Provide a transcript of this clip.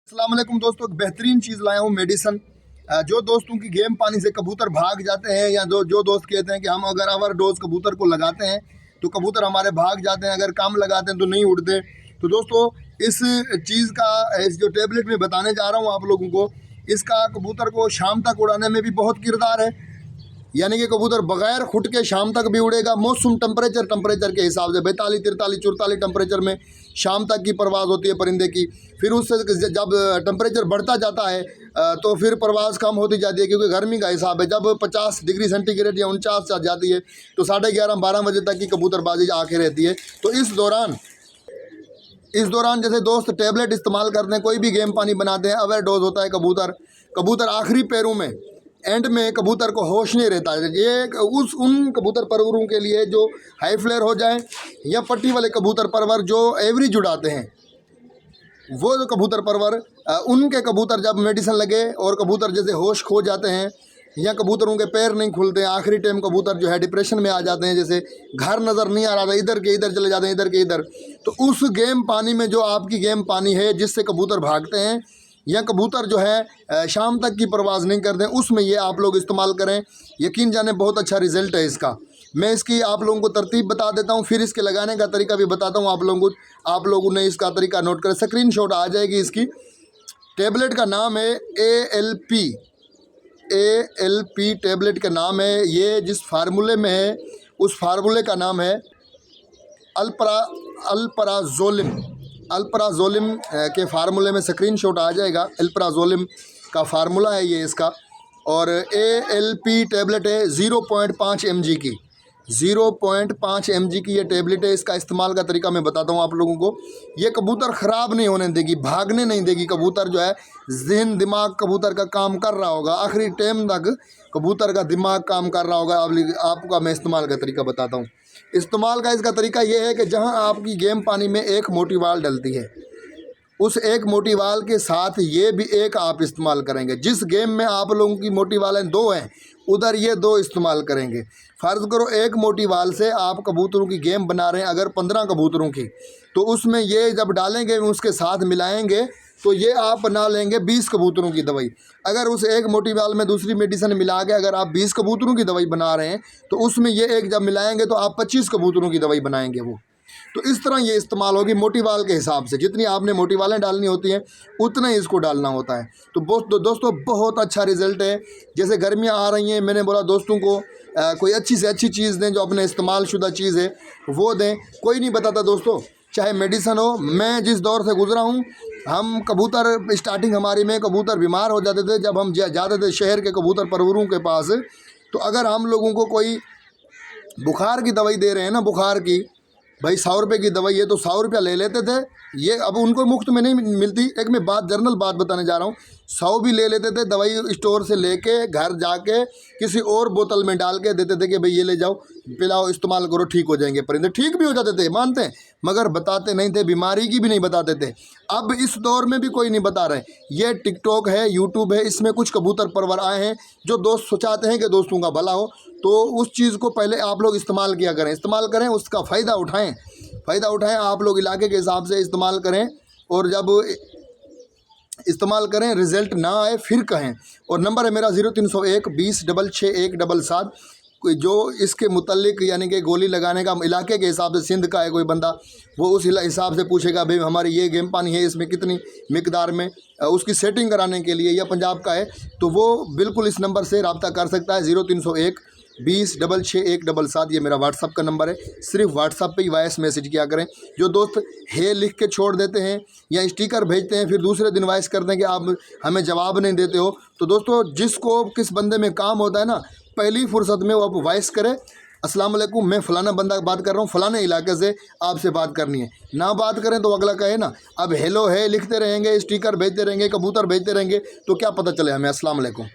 अस्सलाम वालेकुम दोस्तों, एक बेहतरीन चीज़ लाया हूँ मेडिसन। जो दोस्तों की गेम पानी से कबूतर भाग जाते हैं या जो दोस्त कहते हैं कि हम अगर ओवर डोज कबूतर को लगाते हैं तो कबूतर हमारे भाग जाते हैं, अगर कम लगाते हैं तो नहीं उड़ते। तो दोस्तों इस चीज़ का इस जो टेबलेट में बताने जा रहा हूँ आप लोगों को, इसका कबूतर को शाम तक उड़ाने में भी बहुत किरदार है। यानी कि कबूतर बगैर खुट के शाम तक भी उड़ेगा। मौसम टेम्परेचर के हिसाब से 42, 43, 44 टेम्परेचर में शाम तक की परवाज़ होती है परिंदे की। फिर उससे जब टेम्परेचर बढ़ता जाता है तो फिर परवाज़ कम होती जाती है, क्योंकि गर्मी का हिसाब है। जब 50 डिग्री सेंटीग्रेड या 49 आ जाती है तो 11:30-12 बजे तक की कबूतरबाजी आके रहती है। तो इस दौरान जैसे दोस्त टेबलेट इस्तेमाल करते हैं, कोई भी गेम पानी बनाते हैं, ओवर डोज होता है कबूतर आखिरी पैरों में एंड में कबूतर को होश नहीं रहता है। ये उन कबूतर परवरों के लिए जो हाई फ्लेयर हो जाए या पट्टी वाले कबूतर परवर जो एवरेज उड़ाते हैं, वो जो कबूतर परवर उनके कबूतर जब मेडिसिन लगे और कबूतर जैसे होश खो जाते हैं या कबूतरों के पैर नहीं खुलते हैं, आखिरी टाइम कबूतर जो है डिप्रेशन में आ जाते हैं, जैसे घर नज़र नहीं आ रहा था, इधर के इधर चले जाते हैं, इधर के इधर। तो उस गेम पानी में जो आपकी गेम पानी है जिससे कबूतर भागते हैं या कबूतर जो है शाम तक की परवाज़ नहीं करते हैं, उसमें ये आप लोग इस्तेमाल करें। यकीन जाने बहुत अच्छा रिज़ल्ट है इसका। मैं इसकी आप लोगों को तरतीब बता देता हूँ, फिर इसके लगाने का तरीका भी बताता हूँ आप लोगों ने इसका तरीका नोट करें। स्क्रीनशॉट आ जाएगी इसकी। टेबलेट का नाम है ALP टेबलेट का नाम है। ये जिस फार्मूले में है उस फार्मूले का नाम है अल्पराजोलिम के फार्मूले में स्क्रीनशॉट आ जाएगा। अल्पराजोलिम का फार्मूला है ये इसका, और ALP टेबलेट है 0.5 mg की। 0.5 mg की ये टेबलेट है। इसका इस्तेमाल का तरीका मैं बताता हूँ आप लोगों को। ये कबूतर ख़राब नहीं होने देगी, भागने नहीं देगी। कबूतर जो है जहन दिमाग कबूतर का काम कर रहा होगा, आखिरी टाइम तक कबूतर का दिमाग काम कर रहा होगा। आपका मैं इस्तेमाल का तरीका बताता हूँ। इस्तेमाल का इसका तरीका ये है कि जहाँ आपकी गेम पानी में एक मोटी वाल डलती है, उस एक मोटी वाल के साथ ये भी एक आप इस्तेमाल करेंगे। जिस गेम में आप लोगों की मोटी वालें 2 हैं, उधर ये 2 इस्तेमाल करेंगे। फ़र्ज़ करो एक मोटी वाल से आप कबूतरों की गेम बना रहे हैं, अगर 15 कबूतरों की, तो उसमें ये जब डालेंगे उसके साथ मिलाएंगे तो ये आप बना लेंगे 20 कबूतरों की दवाई। अगर उस एक मोटी वाल में दूसरी मेडिसिन मिला के अगर आप 20 कबूतरों की दवाई बना रहे हैं तो उसमें ये एक जब मिलाएंगे तो आप 25 कबूतरों की दवाई बनाएंगे वो। तो इस तरह ये इस्तेमाल होगी मोटी वाल के हिसाब से। जितनी आपने मोटी वालें डालनी होती हैं उतना ही इसको डालना होता है। तो दोस्तों बहुत अच्छा रिज़ल्ट है। जैसे गर्मियाँ आ रही हैं, मैंने बोला दोस्तों को कोई अच्छी से अच्छी चीज़ दें, जो अपने इस्तेमाल शुदा चीज़ है वो दें। कोई नहीं बताता दोस्तों, चाहे मेडिसन हो। मैं जिस दौर से गुजरा हूँ, हम कबूतर स्टार्टिंग हमारी में कबूतर बीमार हो जाते थे जब हम जाते थे शहर के कबूतर परवरों के पास। तो अगर हम लोगों को कोई बुखार की दवाई दे रहे हैं ना, बुखार की भाई 100 रुपये की दवाई है तो 100 रुपया ले लेते थे। ये अब उनको मुफ्त में नहीं मिलती। एक मैं जनरल बात बताने जा रहा हूँ। 100 भी ले लेते थे दवाई स्टोर से लेके, घर जाके किसी और बोतल में डाल के देते थे कि भाई ये ले जाओ, पिलाओ, इस्तेमाल करो, ठीक हो जाएंगे परिंदे। ठीक भी हो जाते थे, मानते हैं, मगर बताते नहीं थे, बीमारी की भी नहीं बताते थे। अब इस दौर में भी कोई नहीं बता रहे। ये टिकटॉक है, यूट्यूब है, इसमें कुछ कबूतर परवर आए हैं जो दोस्त चाहते हैं कि दोस्तों का भला हो। तो उस चीज़ को पहले आप लोग इस्तेमाल इस्तेमाल करें, उसका फ़ायदा उठाएं। आप लोग इलाके के हिसाब से इस्तेमाल करें, और जब इस्तेमाल करें रिज़ल्ट ना आए फिर कहें। और नंबर है मेरा 0301 20 66177। कोई जो इसके मुतल्लिक यानी कि गोली लगाने का इलाके के हिसाब से, सिंध का है कोई बंदा, वो उस हिसाब से पूछेगा भाई हमारी ये गेम पानी है, इसमें कितनी मिकदार में उसकी सेटिंग कराने के लिए, या पंजाब का है तो वो बिल्कुल इस नंबर से रब्ता कर सकता है। 0301 20 66177 ये मेरा व्हाट्सअप का नंबर है। सिर्फ व्हाट्सअप पे ही वॉइस मैसेज किया करें। जो दोस्त हे लिख के छोड़ देते हैं या स्टिकर भेजते हैं फिर दूसरे दिन वॉइस करते हैं कि आप हमें जवाब नहीं देते हो, तो दोस्तों जिसको किस बंदे में काम होता है ना, पहली फुर्सत में वो आप वॉइस करें, अस्सलाम वालेकुम मैं फ़लाना बंदा बात कर रहा हूँ, फ़लाने इलाके से आपसे बात करनी है। ना बात करें तो अगला कहे ना, अब हेलो है लिखते रहेंगे, स्टिकर भेजते रहेंगे, कबूतर भेजते रहेंगे, तो क्या पता चले हमें। अस्सलाम वालेकुम।